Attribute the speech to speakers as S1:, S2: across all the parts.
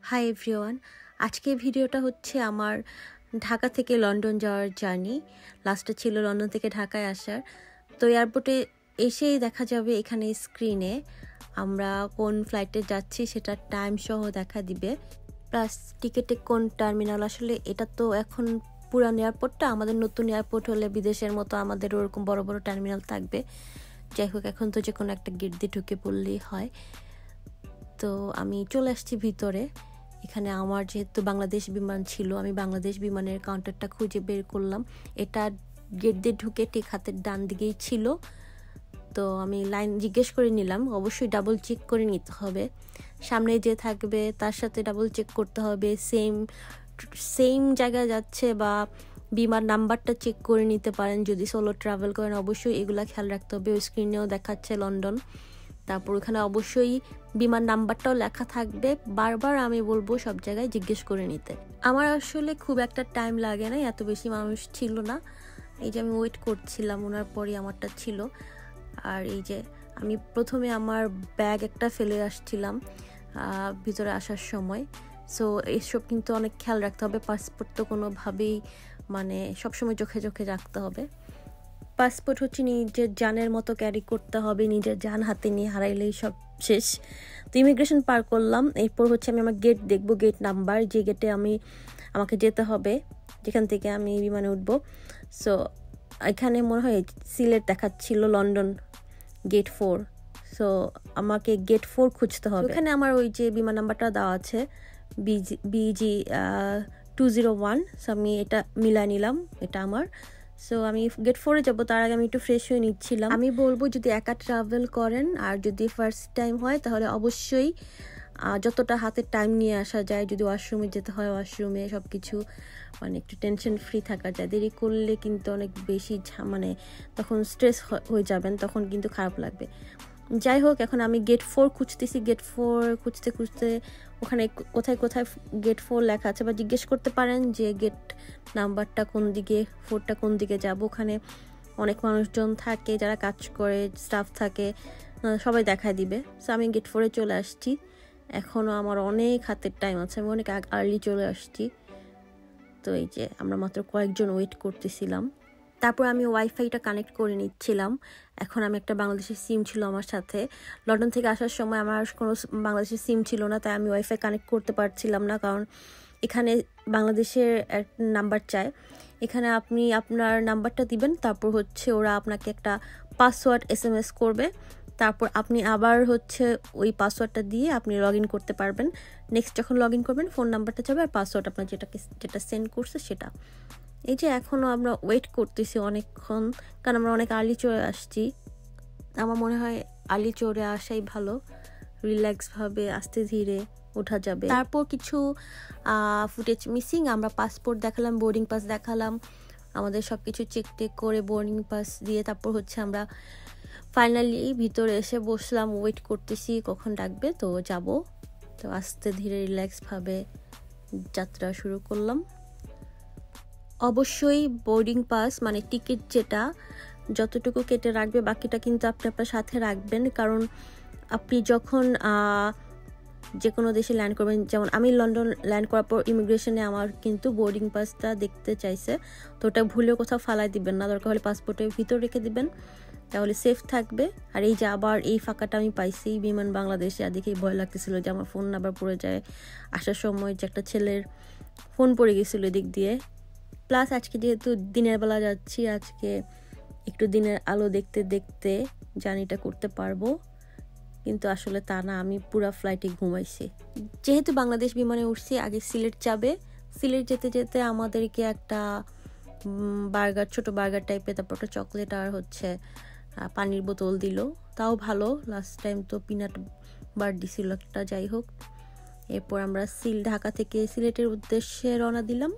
S1: Hi everyone, আজকে ভিডিওটা হচ্ছে আমার ঢাকা থেকে লন্ডন যাওয়ার জার্নি। লাস্টে ছিল লন্ডন থেকে ঢাকায় আসার। তো এয়ারপোর্টে এসেই দেখা যাবে এখানে স্ক্রিনে আমরা কোন ফ্লাইটে যাচ্ছি সেটা টাইম সহ দেখা দিবে, প্লাস টিকিটে কোন টার্মিনাল। আসলে এটা তো এখন পুরান এয়ারপোর্টটা, আমাদের নতুন এয়ারপোর্ট হলে বিদেশের মতো আমাদের ওরকম বড় বড় টার্মিনাল থাকবে। যাই হোক, এখন তো যে কোনো একটা গেট দিয়ে ঢুকে পড়লেই হয়। তো আমি চলে আসছি ভিতরে। এখানে আমার যেহেতু বাংলাদেশ বিমান ছিল, আমি বাংলাদেশ বিমানের কাউন্টারটা খুঁজে বের করলাম। এটা গেট দিয়ে ঢুকে ঠিক হাতের ডান দিকেই ছিল। তো আমি লাইন জিজ্ঞেস করে নিলাম, অবশ্যই ডাবল চেক করে নিতে হবে। সামনে যে থাকবে তার সাথে ডাবল চেক করতে হবে সেম জায়গায় যাচ্ছে, বা বিমান নাম্বারটা চেক করে নিতে পারেন যদি সোলো ট্রাভেল করেন। অবশ্যই এগুলা খেয়াল রাখতে হবে। ওই স্ক্রিনেও দেখাচ্ছে লন্ডন, তারপর ওখানে অবশ্যই বিমান নাম্বারটাও লেখা থাকবে। বারবার আমি বলবো সব জায়গায় জিজ্ঞেস করে নিতে। আমার আসলে খুব একটা টাইম লাগে না, এত বেশি মানুষ ছিল না। এই যে আমি ওয়েট করছিলাম, ওনার পরই আমারটা ছিল। আর এই যে আমি প্রথমে আমার ব্যাগ একটা ফেলে আসছিলাম ভিতরে আসার সময়। সো এইসব কিন্তু অনেক খেয়াল রাখতে হবে। পাসপোর্ট তো কোনোভাবেই সবসময় চোখে চোখে রাখতে হবে। পাসপোর্ট হচ্ছে নিজের জানের মতো ক্যারি করতে হবে, নিজের জান হাতে নিয়ে হারাইলেই সব শেষ। তো ইমিগ্রেশন পার করলাম। এরপর হচ্ছে আমি আমার গেট দেখবো, গেট নাম্বার, যে গেটে আমাকে যেতে হবে, যেখান থেকে আমি বিমানে উঠবো। সো এখানে মনে হয় সিলেট দেখাচ্ছিল লন্ডন গেট 4। সো আমাকে গেট 4 খুঁজতে হবে। ওখানে আমার ওই যে বিমান নাম্বারটা দেওয়া আছে BG 201। সো আমি এটা মিলাই নিলাম, এটা আমার। সো আমি গেট 4-এ যাবো, তার আগে আমি একটু ফ্রেশ হয়ে নিচ্ছিলাম। আমি বলবো যদি একা ট্রাভেল করেন আর যদি ফার্স্ট টাইম হয় তাহলে অবশ্যই যতটা হাতে টাইম নিয়ে আসা যায়, যদি ওয়াশরুমে যেতে হয় ওয়াশরুমে, সব কিছু একটু টেনশন ফ্রি থাকা যায়। দেরি করলে কিন্তু অনেক বেশি তখন স্ট্রেস হয়ে যাবেন, তখন কিন্তু খারাপ লাগবে। যাই হোক, এখন আমি গেট 4 খুঁজতেছি। গেট 4 খুঁজতে খুঁজতে ওখানে কোথায় কোথায় গেট 4 লেখা আছে, বা জিজ্ঞেস করতে পারেন যে গেট নাম্বারটা কোন দিকে, 4টা কোন দিকে যাব। ওখানে অনেক মানুষজন থাকে, যারা কাজ করে, স্টাফ থাকে, সবাই দেখায় দিবে। সো আমি গেট 4-এ চলে আসছি। এখনও আমার অনেক হাতের টাইম আছে, আমি অনেক আর্লি চলে আসছি। তো এই যে আমরা মাত্র কয়েকজন ওয়েট করতেছিলাম। তারপর আমি ওয়াইফাইটা কানেক্ট করে নিচ্ছিলাম। এখন আমি একটা বাংলাদেশের সিম ছিল আমার সাথে। লন্ডন থেকে আসার সময় আমার কোনো বাংলাদেশের সিম ছিল না, তাই আমি ওয়াইফাই কানেক্ট করতে পারছিলাম না, কারণ এখানে বাংলাদেশের নাম্বার চায়। এখানে আপনি আপনার নাম্বারটা দিবেন, তারপর হচ্ছে ওরা আপনাকে একটা পাসওয়ার্ড SMS করবে। তারপর আপনি আবার হচ্ছে ওই পাসওয়ার্ডটা দিয়ে আপনি লগ ইন করতে পারবেন। নেক্সট যখন লগ ইন করবেন ফোন নাম্বারটা যাবে আর পাসওয়ার্ড আপনার যেটা সেন্ড করছে সেটা। এই যে এখনও আমরা ওয়েট করতেছি অনেকক্ষণ, কারণ আমরা অনেক আর্লি চলে আসছি। আমার মনে হয় আর্লি চলে আসাই ভালো, রিল্যাক্সভাবে আস্তে ধীরে ওঠা যাবে। তারপর কিছু ফুটেজ মিসিং। আমরা পাসপোর্ট দেখালাম, বোর্ডিং পাস দেখালাম, আমাদের সব কিছু চেক টেক করে বোর্ডিং পাস দিয়ে তারপর হচ্ছে আমরা ফাইনালি ভিতরে এসে বসলাম। ওয়েট করতেছি কখন ডাকবে, তো যাব। তো আস্তে ধীরে রিল্যাক্সভাবে যাত্রা শুরু করলাম। অবশ্যই বোর্ডিং পাস টিকিট যেটা যতটুকু কেটে রাখবে, বাকিটা কিন্তু আপনি আপনার সাথে রাখবেন। কারণ আপনি যখন যে কোনো দেশে ল্যান্ড করবেন, যেমন আমি লন্ডন ল্যান্ড করার পর ইমিগ্রেশনে আমার কিন্তু বোর্ডিং পাসটা দেখতে চাইছে, তো ওটা ভুলেও কোথাও ফালাই দিবেন না। দরকার হলে পাসপোর্টের ভিতর রেখে দিবেন, তাহলে সেফ থাকবে। আর এই যে আবার এই ফাঁকাটা আমি পাইছি বিমান বাংলাদেশে, আর দেখেই ভয় লাগতেছিল যে আমার ফোন আবার পড়ে যায়। আসার সময় যে একটা ছেলের ফোন পড়ে গেছিলো এদিক দিয়ে। প্লাস আজকে যেহেতু দিনের বেলা যাচ্ছি, আজকে একটু দিনের আলো দেখতে দেখতে জার্নিটা করতে পারবো, কিন্তু আসলে তা না, আমি পুরো ফ্লাইটে ঘুমাইছি। যেহেতু বাংলাদেশ বিমানে উঠছি, আগে সিলেট যাবে। সিলেট যেতে যেতে আমাদেরকে একটা ছোট বার্গার টাইপের, তারপর একটা চকলেট আর হচ্ছে পানির বোতল দিল, তাও ভালো। লাস্ট টাইম তো পিনাট বার দিছিল একটা। যাই হোক, এরপর আমরা ঢাকা থেকে সিলেটের উদ্দেশ্যে রওনা দিলাম,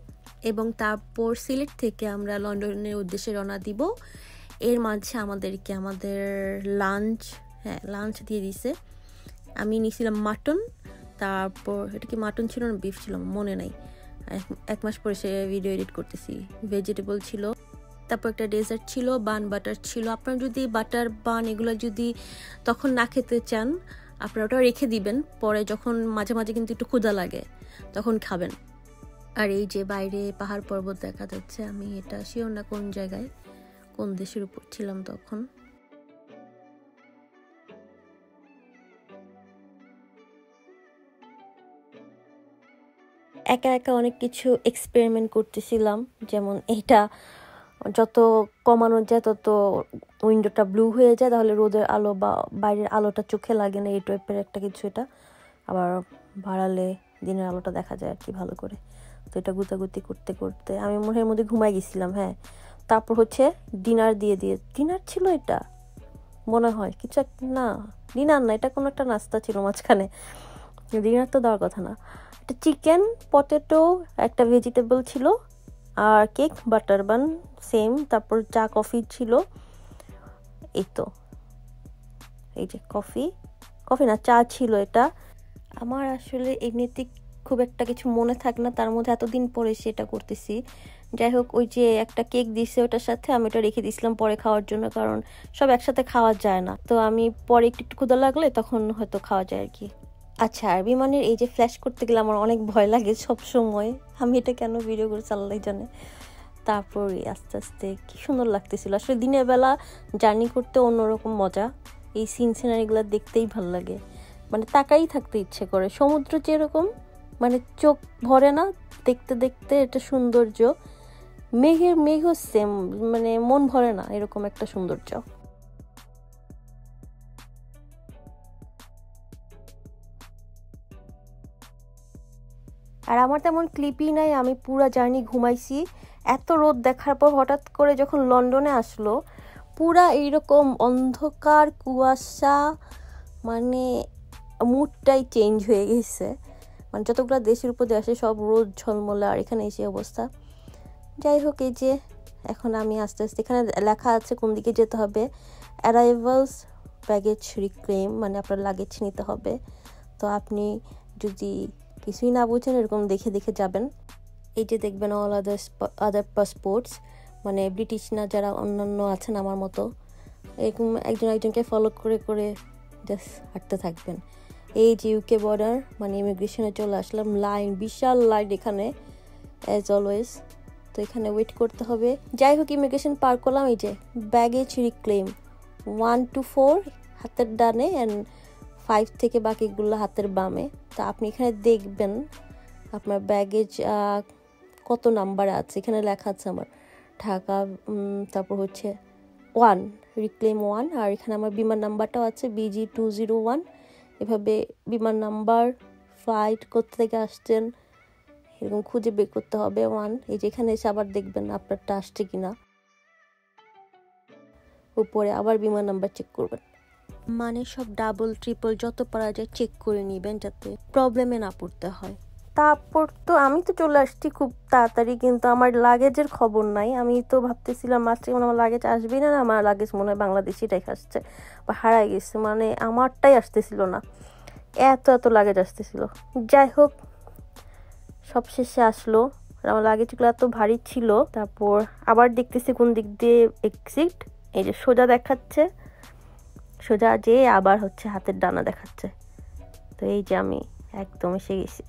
S1: এবং তারপর সিলেট থেকে আমরা লন্ডনের উদ্দেশ্যে রওনা দিব। এর মাঝে আমাদেরকে আমাদের লাঞ্চ দিয়ে দিছে। আমি নিয়েছিলাম মাটন, তারপর এটা কি মাটন ছিল না বিফ ছিল মনে নাই, 1 মাস পরে সে ভিডিও এডিট করতেছি। ভেজিটেবল ছিল, তারপর একটা ডেজার্ট ছিল, বান বাটার ছিল। আপনারা যদি বাটার বান এগুলো যদি তখন না খেতে চান, আপনারা ওটা রেখে দিবেন, পরে যখন মাঝে মাঝে কিন্তু একটু ক্ষুধা লাগে তখন খাবেন। আর এই যে বাইরে পাহাড় পর্বত দেখা যাচ্ছে, আমি এটা শিওর না কোন জায়গায়, কোন দেশের উপর ছিলাম তখন। একা একা অনেক কিছু এক্সপেরিমেন্ট করতেছিলাম, যেমন এটা যত কমানো যায় তত উইন্ডোটা ব্লু হয়ে যায়, তাহলে রোদের আলো বা বাইরের আলোটা চোখে লাগে না, এই টাইপের একটা কিছু। এটা আবার বাড়ালে দিনের আলোটা দেখা যায় আর কি ভালো করে। তো এটা গুতাগুতি করতে করতে আমি মনের মধ্যে ঘুমাই গেছিলাম। হ্যাঁ, তারপর হচ্ছে ডিনার ডিনার ছিল এটা মনে হয়, কিছু না, ডিনার না, এটা কোনো একটা নাস্তা ছিল মাঝখানে, ডিনার তো দেওয়ার কথা না। এটা চিকেন, পটেটো, একটা ভেজিটেবল ছিল, আর কেক, বাটার বান সেম, তারপর চা কফি ছিল। এই তো, এই যে কফি না, চা ছিল এটা। আমার আসলে এমনিতে খুব একটা কিছু মনে থাকে না, তার মধ্যে এতদিন পরে সেটা করতেছি। যাই হোক, ওই যে একটা কেক দিছে, ওটার সাথে আমি ওটা রেখে দিয়েছিলাম পরে খাওয়ার জন্য, কারণ সব একসাথে খাওয়া যায় না। তো আমি পরে একটু একটু ক্ষুধা লাগলে তখন হয়তো খাওয়া যায় আর কি। আচ্ছা, আর বিমানের এই যে ফ্ল্যাশ করতে গেলে আমার অনেক ভয় লাগে সব সময়, আমি এটা কেন ভিডিও করে আল্লাহ জানে। তারপর আস্তে আস্তে কি সুন্দর লাগতেছিল। আসলে দিনের বেলা জার্নি করতে অন্যরকম মজা, এই সিনারিগুলো দেখতেই ভাল লাগে, মানে তাকাই থাকতে ইচ্ছে করে। সমুদ্র যেরকম মানে চোখ ভরে না দেখতে দেখতে, এটা সৌন্দর্য। মেঘও সেম, মানে মন ভরে না, এরকম একটা সৌন্দর্য। আর আমার তেমন ক্লিপই নাই, আমি পুরা জার্নি ঘুমাইছি। এত রোদ দেখার পর হঠাৎ করে যখন লন্ডনে আসলো, পুরা এইরকম অন্ধকার কুয়াশা, মানে মুডটাই চেঞ্জ হয়ে গেছে। মানে যতগুলো দেশের উপর দিয়ে আসে সব রোদ ঝলমলে, আর এখানে এসে অবস্থা। যাই হোক, এই যে এখন আমি আস্তে আস্তে, এখানে লেখা আছে কোন দিকে যেতে হবে, অ্যারাইভালস ব্যাগেজ রিক্লেম, মানে আপনার লাগেজ নিতে হবে। তো আপনি যদি কিছুই না বুঝেন এরকম দেখে দেখে যাবেন। এই যে দেখবেন অল আদার পাসপোর্টস, মানে ব্রিটিশ না যারা অন্যান্য আছেন আমার মতো, এরকম একজন একজনকে ফলো করে করে জাস্ট হাঁটতে থাকবেন। এই যে ইউকে বর্ডার, মানে ইমিগ্রেশনে চলে আসলাম, লাইন, বিশাল লাইন এখানে অ্যাজ অলওয়েজ। তো এখানে ওয়েট করতে হবে। যাই হোক, ইমিগ্রেশন পার করলাম। এই যে ব্যাগেজ রিক্লেম 1 to 4 হাতের ডানে, অ্যান্ড 5 থেকে বাকিগুলো হাতের বামে। তা আপনি এখানে দেখবেন আপনার ব্যাগেজ কত নাম্বারে আছে, এখানে লেখা আছে আমার ঢাকা, তারপর হচ্ছে 1 রিক্লেম 1, আর এখানে আমার বিমান নাম্বারটাও আছে BG201। এভাবে বিমান নাম্বার, ফ্লাইট, কোথা থেকে আসছেন এরকম খুঁজে বের করতে হবে 1। এই যে এখানে এসে আবার দেখবেন আপনারটা আসছে কিনা, উপরে আবার বিমান নাম্বার চেক করবেন। মানে সব ডাবল ট্রিপল যত পারা যায় চেক করে নেবেন, যাতে প্রবলেমে না পড়তে হয়। তারপর তো আমি তো চলে আসছি খুব তাড়াতাড়ি, কিন্তু আমার লাগেজের খবর নাই। আমি তো ভাবতেছিলাম আজকে মনে আমার লাগেজ আসবে না, আমার লাগেজ মনে হয় বাংলাদেশিটাই আসছে বা হারাই গেছে, মানে আমারটাই আসতেছিল না, এত এত লাগেজ আসতেছিল। যাই হোক, সব শেষে আসলো। আমার লাগেজগুলো এত ভারী ছিল। তারপর আবার দেখতেছি কোন দিক দিয়ে এক্সিট, এই যে সোজা দেখাচ্ছে, সোজা যে আবার হচ্ছে হাতের ডানা দেখাচ্ছে। তো এই যে আমি একদম এসে গেছি।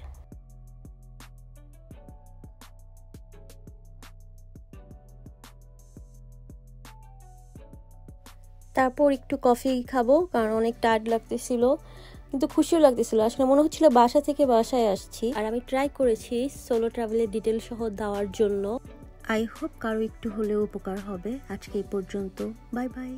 S1: তারপর একটু কফি খাবো, কারণ অনেক টায়ার্ড লাগতেছিল, কিন্তু খুশিও লাগতেছিল। আসলে মনে হচ্ছিল বাসা থেকে বাসায় আসছি। আর আমি ট্রাই করেছি সোলো ট্রাভেলের ডিটেল সহ দেওয়ার জন্য। আই হোপ কারো একটু হলেও উপকার হবে। আজকে এই পর্যন্ত, বাই বাই।